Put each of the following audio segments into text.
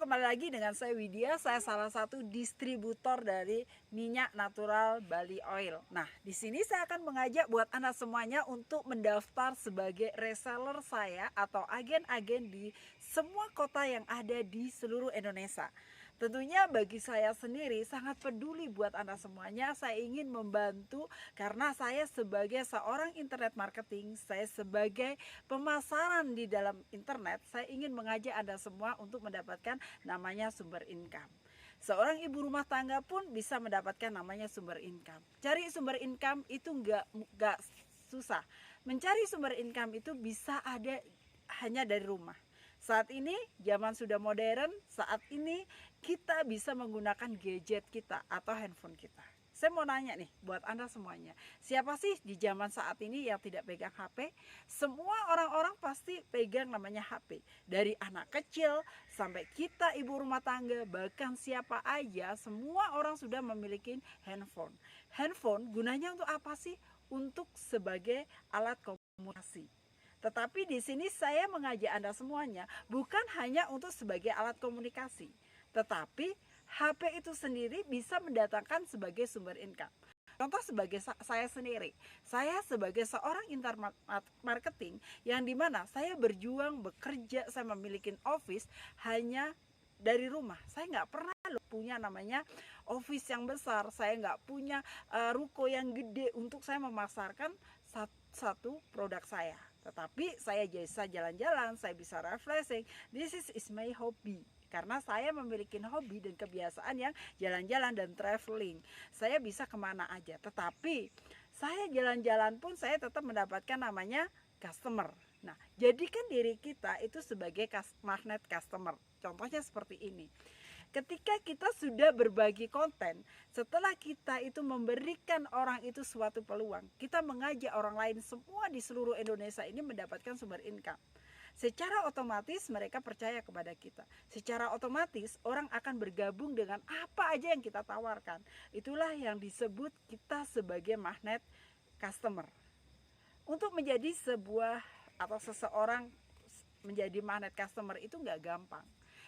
kembali lagi dengan saya Widya. Saya salah satu distributor dari minyak natural Bali Oil. Nah, di sini saya akan mengajak buat Anda semuanya untuk mendaftar sebagai reseller saya atau agen-agen di semua kota yang ada di seluruh Indonesia. Tentunya bagi saya sendiri sangat peduli buat Anda semuanya. Saya ingin membantu karena saya sebagai seorang internet marketing, saya sebagai pemasaran di dalam internet, saya ingin mengajak Anda semua untuk mendapatkan namanya sumber income. Seorang ibu rumah tangga pun bisa mendapatkan namanya sumber income. Cari sumber income itu nggak susah. Mencari sumber income itu bisa ada hanya dari rumah. Saat ini zaman sudah modern, saat ini kita bisa menggunakan gadget kita atau handphone kita. Saya mau nanya nih buat Anda semuanya, siapa sih di zaman saat ini yang tidak pegang HP? Semua orang-orang pasti pegang namanya HP. Dari anak kecil sampai kita ibu rumah tangga, bahkan siapa aja, semua orang sudah memiliki handphone. Handphone gunanya untuk apa sih? Untuk sebagai alat komunikasi. Tetapi di sini saya mengajak Anda semuanya bukan hanya untuk sebagai alat komunikasi, tetapi HP itu sendiri bisa mendatangkan sebagai sumber income. Contoh sebagai saya sendiri, saya sebagai seorang internet marketing yang dimana saya berjuang, bekerja, saya memiliki office hanya dari rumah. Saya nggak pernah punya namanya office yang besar, saya nggak punya ruko yang gede untuk saya memasarkan satu produk saya. Tetapi saya bisa jalan-jalan, saya bisa refreshing. This is my hobby. Karena saya memiliki hobi dan kebiasaan yang jalan-jalan dan traveling. Saya bisa kemana aja. Tetapi saya jalan-jalan pun saya tetap mendapatkan namanya customer. Nah, jadikan diri kita itu sebagai magnet customer. Contohnya seperti ini. Ketika kita sudah berbagi konten, setelah kita itu memberikan orang itu suatu peluang, kita mengajak orang lain semua di seluruh Indonesia ini mendapatkan sumber income. Secara otomatis mereka percaya kepada kita. Secara otomatis orang akan bergabung dengan apa aja yang kita tawarkan. Itulah yang disebut kita sebagai magnet customer. Untuk menjadi sebuah atau seseorang menjadi magnet customer itu nggak gampang.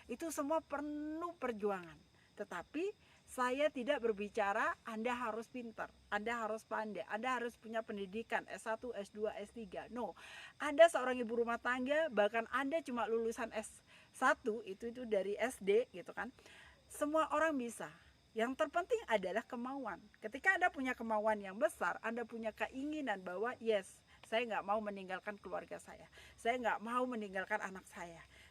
Itu semua penuh perjuangan. Tetapi saya tidak berbicara Anda harus pintar, Anda harus pandai, Anda harus punya pendidikan S1, S2, S3. No, Anda seorang ibu rumah tangga, bahkan Anda cuma lulusan S1 itu dari SD gitu kan. Semua orang bisa. Yang terpenting adalah kemauan. Ketika Anda punya kemauan yang besar, Anda punya keinginan bahwa yes, saya nggak mau meninggalkan keluarga saya nggak mau meninggalkan anak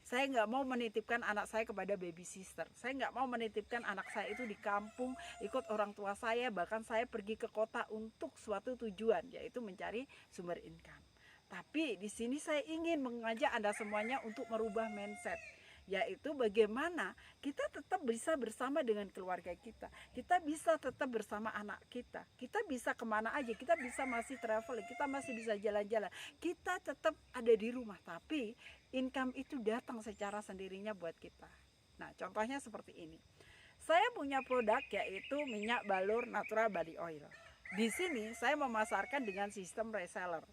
saya nggak mau menitipkan anak saya kepada baby sister, saya nggak mau menitipkan anak saya itu di kampung ikut orang tua saya, bahkan saya pergi ke kota untuk suatu tujuan, yaitu mencari sumber income. Tapi di sini saya ingin mengajak Anda semuanya untuk merubah mindset, yaitu bagaimana kita tetap bisa bersama dengan keluarga kita bisa tetap bersama anak kita bisa kemana aja, kita bisa masih traveling, kita masih bisa jalan-jalan, kita tetap ada di rumah, tapi income itu datang secara sendirinya buat kita. Nah, contohnya seperti ini. Saya punya produk yaitu minyak balur natural Bali Oil. Di sini saya memasarkan dengan sistem reseller,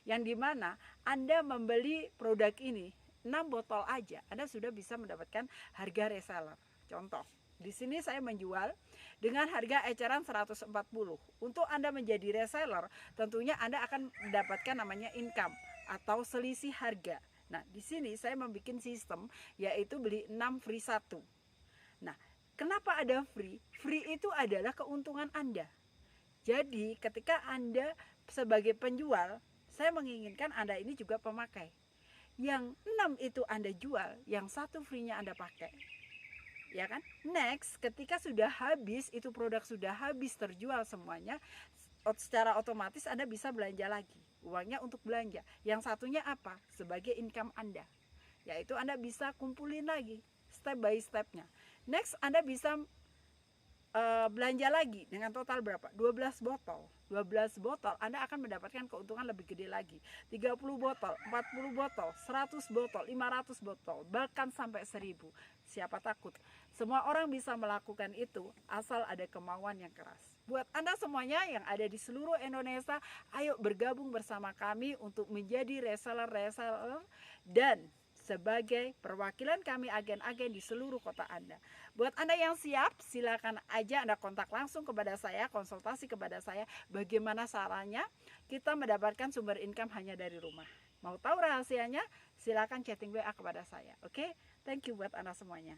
yang dimana Anda membeli produk ini 6 botol aja, Anda sudah bisa mendapatkan harga reseller. Contoh, di sini saya menjual dengan harga eceran 140. Untuk Anda menjadi reseller, tentunya Anda akan mendapatkan namanya income atau selisih harga. Nah, di sini saya membuat sistem yaitu beli 6 free 1. Nah, kenapa ada free? Free itu adalah keuntungan Anda. Jadi, ketika Anda sebagai penjual, saya menginginkan Anda ini juga pemakai. Yang 6 itu Anda jual, yang 1 free-nya Anda pakai. Ya kan? Next, ketika sudah habis, itu produk sudah habis terjual semuanya, secara otomatis Anda bisa belanja lagi. Uangnya untuk belanja. Yang satunya apa? Sebagai income Anda. Yaitu Anda bisa kumpulin lagi step by stepnya. Next, Anda bisa belanja lagi dengan total berapa? 12 botol. 12 botol Anda akan mendapatkan keuntungan lebih gede lagi. 30 botol, 40 botol, 100 botol, 500 botol, bahkan sampai 1000. Siapa takut? Semua orang bisa melakukan itu asal ada kemauan yang keras. Buat Anda semuanya yang ada di seluruh Indonesia, ayo bergabung bersama kami untuk menjadi reseller-reseller dan sebagai perwakilan kami agen-agen di seluruh kota Anda. Buat Anda yang siap, silakan aja Anda kontak langsung kepada saya, konsultasi kepada saya bagaimana caranya kita mendapatkan sumber income hanya dari rumah. Mau tahu rahasianya? Silakan chatting WA kepada saya. Oke? Thank you buat Anda semuanya.